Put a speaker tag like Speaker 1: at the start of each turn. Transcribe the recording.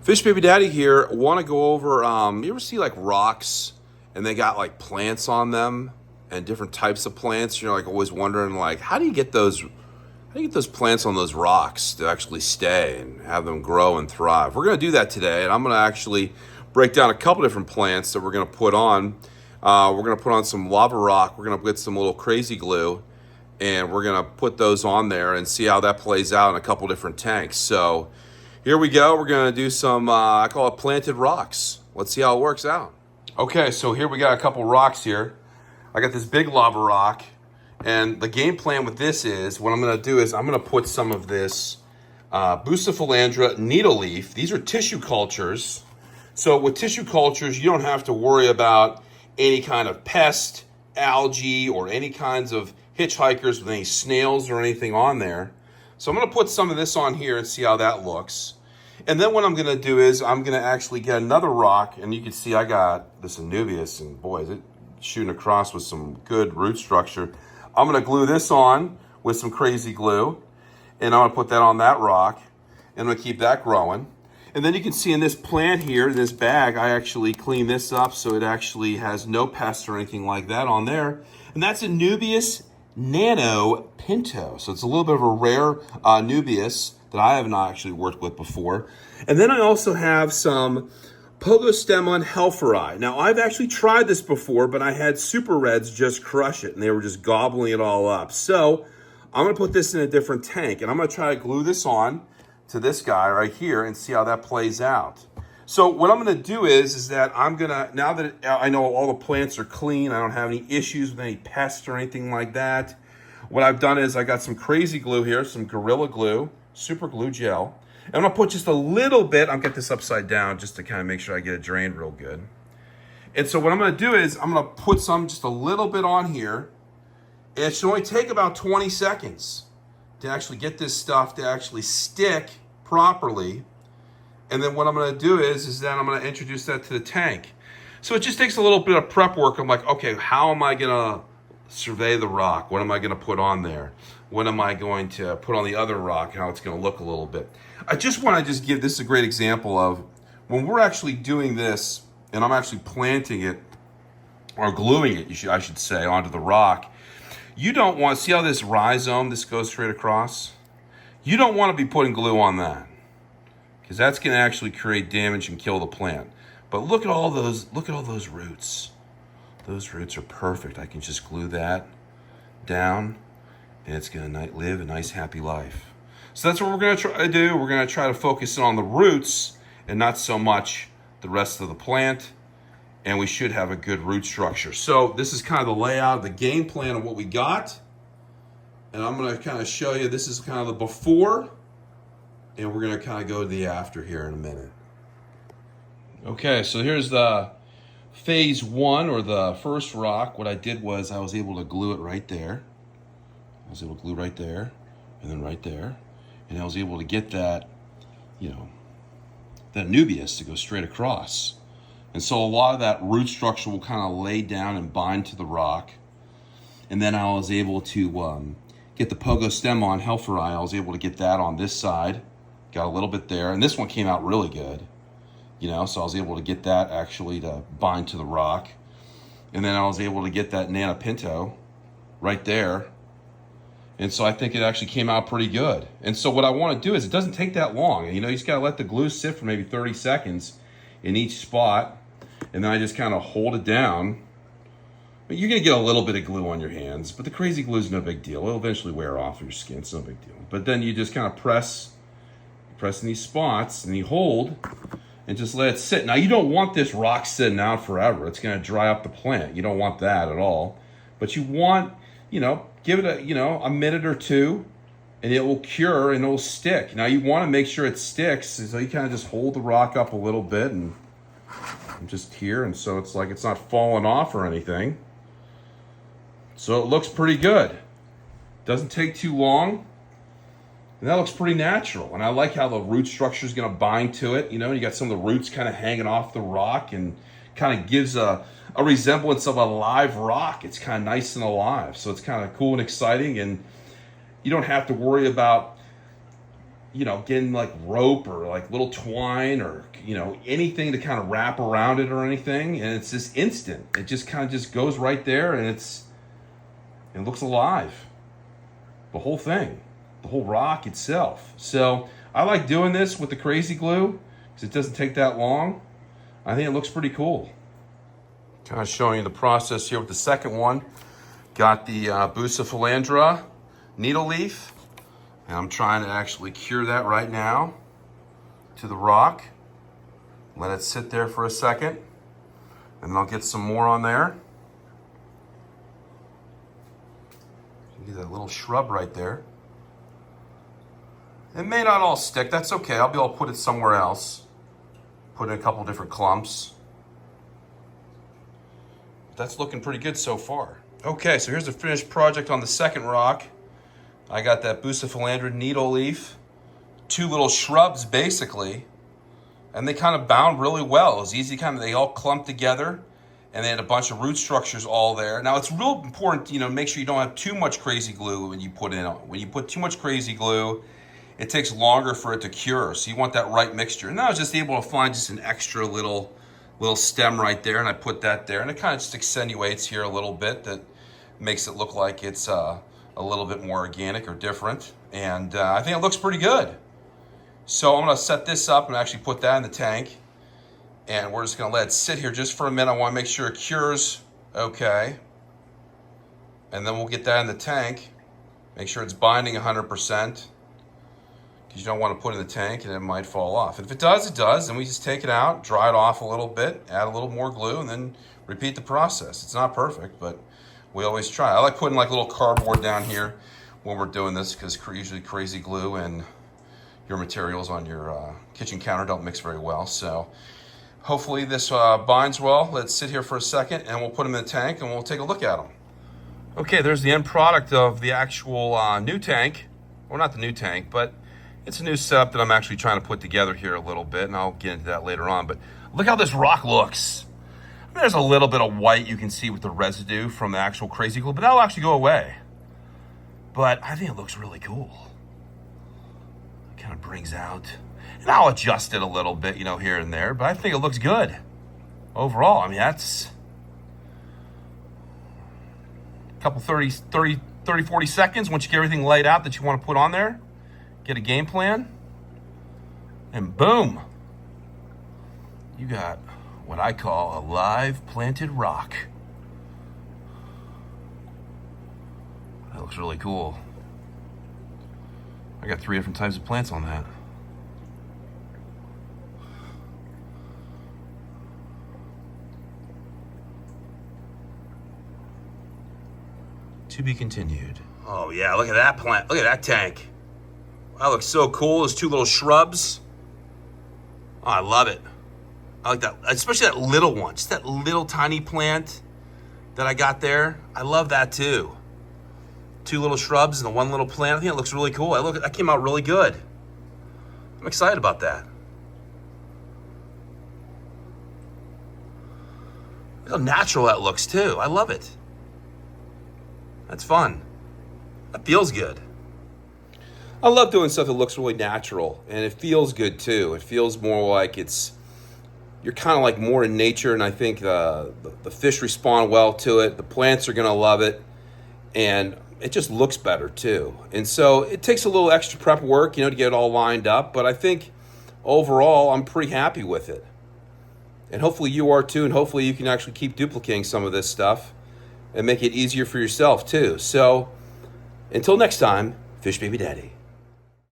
Speaker 1: Fish Baby Daddy here. Want to go over, you ever see like rocks and they got like plants on them and different types of plants? You're like always wondering like, how do you get those plants on those rocks to actually stay and have them grow and thrive? We're going to do that today, and I'm going to actually break down a couple different plants that we're going to put on. We're going to put on some lava rock. We're going to get some little crazy glue, and we're going to put those on there and see how that plays out in a couple different tanks. So here we go. We're going to do some, I call it planted rocks. Let's see how it works out. Okay, so here we got a couple rocks here. I got this big lava rock. And the game plan with this is, what I'm going to do is I'm going to put some of this Bucephalandra needle leaf. These are tissue cultures. So with tissue cultures, you don't have to worry about any kind of pest, algae, or any kinds of hitchhikers with any snails or anything on there. So I'm going to put some of this on here and see how that looks. And then what I'm going to do is I'm going to actually get another rock. And you can see I got this Anubias, and boy, is it shooting across with some good root structure. I'm going to glue this on with some crazy glue, and I'm going to put that on that rock, and I'm going to keep that growing. And then you can see in this plant here, in this bag, I actually clean this up so it actually has no pests or anything like that on there. And that's Anubias Nano Pinto. So it's a little bit of a rare Anubias that I have not actually worked with before. And then I also have some Pogostemon helferi. Now, I've actually tried this before, but I had Super Reds just crush it, and they were just gobbling it all up. So I'm going to put this in a different tank, and I'm going to try to glue this on to this guy right here and see how that plays out. So what I'm going to do is that I'm going to, now that I know all the plants are clean, I don't have any issues with any pests or anything like that, what I've done is I got some crazy glue here, some Gorilla Glue, super glue gel. And I'm going to put just a little bit, I'll get this upside down just to kind of make sure I get it drained real good. And so what I'm going to do is I'm going to put some, just a little bit on here. And it should only take about 20 seconds to actually get this stuff to actually stick properly. And then what I'm going to do is then I'm going to introduce that to the tank. So it just takes a little bit of prep work. I'm like, okay, how am I going to survey the rock? What am I going to put on there? What am I going to put on the other rock? How it's going to look a little bit. I just want to give this a great example of when we're actually doing this and I'm actually planting it or gluing it, I should say, onto the rock. You don't want, see how this rhizome, this goes straight across? You don't want to be putting glue on that because that's going to actually create damage and kill the plant. But look at all those roots. Those roots are perfect. I can just glue that down and it's going to live a nice, happy life. So that's what we're going to try to do. We're going to try to focus on the roots and not so much the rest of the plant. And we should have a good root structure. So this is kind of the layout, the game plan of what we got. And I'm going to kind of show you, this is kind of the before. And we're going to kind of go to the after here in a minute. Okay, so here's the phase one, or the first rock. What I did was I was able to glue it right there. I was able to glue right there and then right there. And I was able to get that, that Anubias to go straight across. And so a lot of that root structure will kind of lay down and bind to the rock. And then I was able to get the Pogostemon helferi. I was able to get that on this side. Got a little bit there. And this one came out really good. So I was able to get that actually to bind to the rock. And then I was able to get that Nano Pinto right there. And so I think it actually came out pretty good. And so what I want to do is, it doesn't take that long. You just got to let the glue sit for maybe 30 seconds in each spot. And then I just kind of hold it down. But you're going to get a little bit of glue on your hands, but the crazy glue is no big deal. It'll eventually wear off your skin. It's no big deal. But then you just kind of press in these spots and you hold and just let it sit. Now, you don't want this rock sitting out forever. It's going to dry up the plant. You don't want that at all. But you want, give it a minute or two, and it will cure and it will stick. Now, you want to make sure it sticks, so you kind of just hold the rock up a little bit, and I'm just here, and so it's like it's not falling off or anything. So it looks pretty good. Doesn't take too long. And that looks pretty natural. And I like how the root structure is going to bind to it. You got some of the roots kind of hanging off the rock and kind of gives a resemblance of a live rock. It's kind of nice and alive. So it's kind of cool and exciting. And you don't have to worry about getting like rope or like little twine or, anything to kind of wrap around it or anything. And it's just instant. It just kind of just goes right there, and it looks alive. The whole thing, the whole rock itself. So I like doing this with the crazy glue because it doesn't take that long. I think it looks pretty cool. Kind of showing you the process here with the second one. Got the Bucephalandra needle leaf, and I'm trying to actually cure that right now to the rock. Let it sit there for a second, and then I'll get some more on there. You can get that little shrub right there. It may not all stick, that's okay. I'll be able to put it somewhere else. Put in a couple different clumps. That's looking pretty good so far. Okay, so here's the finished project on the second rock. I got that Bucephalandra needle leaf, 2 little shrubs basically, and they kind of bound really well. It was easy, they all clumped together, and they had a bunch of root structures all there. Now it's real important, to make sure you don't have too much crazy glue when you put in. When you put too much crazy glue, it takes longer for it to cure. So you want that right mixture. And I was just able to find just an extra little stem right there, and I put that there, and it kind of just accentuates here a little bit. That makes it look like it's a little bit more organic or different. And I think it looks pretty good. So I'm gonna set this up and actually put that in the tank. And we're just gonna let it sit here just for a minute. I wanna make sure it cures okay. And then we'll get that in the tank. Make sure it's binding 100%. Because you don't want to put it in the tank and it might fall off. If it does, it does. And we just take it out, dry it off a little bit, add a little more glue, and then repeat the process. It's not perfect, but we always try. I like putting like little cardboard down here when we're doing this because usually crazy glue and your materials on your kitchen counter don't mix very well. So hopefully this binds well. Let's sit here for a second and we'll put them in the tank and we'll take a look at them. Okay, there's the end product of the actual new tank. Well, not the new tank, but it's a new setup that I'm actually trying to put together here a little bit, and I'll get into that later on. But look how this rock looks. There's a little bit of white you can see with the residue from the actual crazy glue, but that'll actually go away. But I think it looks really cool. It kind of brings out, and I'll adjust it a little bit, here and there, but I think it looks good overall. I mean, that's a couple 30, 40 seconds once you get everything laid out that you want to put on there. Get a game plan, and boom, you got what I call a live planted rock. That looks really cool. I got 3 different types of plants on that. To be continued. Oh yeah, look at that plant. Look at that tank. That looks so cool. Those 2 little shrubs. Oh, I love it. I like that, especially that little one. Just that little tiny plant that I got there. I love that too. 2 little shrubs and the 1 little plant. I think it looks really cool. That came out really good. I'm excited about that. Look how natural that looks too. I love it. That's fun. That feels good. I love doing stuff that looks really natural, and it feels good too. It feels more like you're kind of like more in nature, and I think the fish respond well to it. The plants are gonna love it, and it just looks better too. And so it takes a little extra prep work, to get it all lined up, but I think overall I'm pretty happy with it. And hopefully you are too, and hopefully you can actually keep duplicating some of this stuff and make it easier for yourself too. So until next time, Fish Baby Daddy.